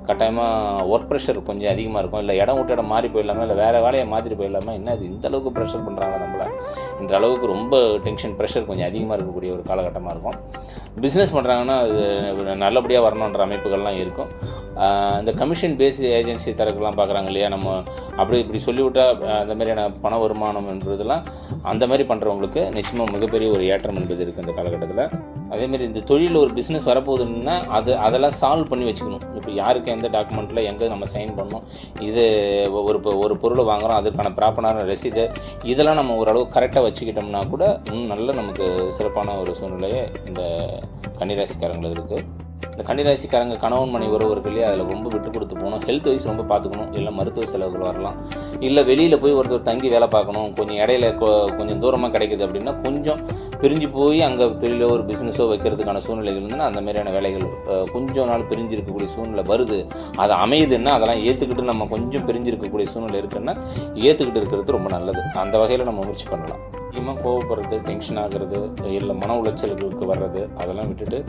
கட்டாயமாக work pressure கொஞ்சம் அதிகமாக இருக்கும். இல்லை இடம் விட்டு இடம் மாறி போயிடலாமா, இல்லை வேறு வேலையை மாற்றிட்டு போயிடலாமா, என்ன இது இந்த அளவுக்கு ப்ரெஷர் பண்ணுறாங்க நம்மளை, இந்த அளவுக்கு ரொம்ப டென்ஷன் ப்ரெஷர் கொஞ்சம் அதிகமாக இருக்கக்கூடிய ஒரு காலகட்டமாக இருக்கும். பிஸ்னஸ் பண்ணுறாங்கன்னா அது நல்லபடியாக வரணுன்ற அமைப்புகள்லாம் இருக்கும். இந்த கமிஷன் பேஸ் ஏஜென்சி தரக்கெல்லாம் பார்க்குறாங்க இல்லையா, நம்ம அப்படி இப்படி சொல்லிவிட்டால் அந்த மாதிரியான பண வருமானம் என்பதெல்லாம் அந்த மாதிரி பண்ணுறவங்களுக்கு நிச்சயமாக மிகப்பெரிய ஒரு ஏற்றம் என்பது இருக்குது இந்த காலகட்டத்தில். அதேமாதிரி இந்த தொழிலில் ஒரு பிஸ்னஸ் வரப்போகுதுன்னா அதெல்லாம் சால்வ் பண்ணி வச்சுக்கணும். இப்போ யாருக்கு எந்த டாக்குமெண்ட்டில் எங்கே நம்ம சைன் பண்ணணும், இது ஒரு பொருளை வாங்குகிறோம் அதுக்கான ப்ராப்பரான ரசீது, இதெல்லாம் நம்ம ஓரளவு கரெக்டாக வச்சுக்கிட்டோம்னா கூட இன்னும் நல்ல நமக்கு சிறப்பான ஒரு சூழ்நிலையை இந்த கன்னிராசிக்காரங்களுக்கு இருக்குது. இந்த கன்னிராசிக்காரங்க கணவன் மனைவி உறவு இருக்கு இல்லையா, அதில் ரொம்ப விட்டு கொடுத்து போகணும். ஹெல்த் வைஸ் ரொம்ப பார்த்துக்கணும். இல்லை மருத்துவ செலவுகள் வரலாம், இல்லை வெளியில் போய் ஒருத்தர் தங்கி வேலை பார்க்கணும், கொஞ்சம் இடையில கொஞ்சம் தூரமாக கிடைக்குது அப்படின்னா கொஞ்சம் பிரிஞ்சு போய் அங்கே தொழிலோ ஒரு பிஸ்னஸோ வைக்கிறதுக்கான சூழ்நிலைகள் இருந்துன்னா அந்த மாதிரியான வேலைகள் கொஞ்சம் நாள் பிரிஞ்சு இருக்கக்கூடிய சூழ்நிலை வருது, அது அமையுதுன்னா அதெல்லாம் ஏற்றுக்கிட்டு நம்ம கொஞ்சம் பிரிஞ்சு இருக்கக்கூடிய சூழ்நிலை இருக்குன்னா ஏற்றுக்கிட்டு இருக்கிறது ரொம்ப நல்லது. அந்த வகையில் நம்ம முயற்சி பண்ணலாம். முக்கியமாக கோவப்படுறது, டென்ஷன் ஆகிறது, இல்லை மன உளைச்சலுக்கு வர்றது அதெல்லாம் விட்டுட்டு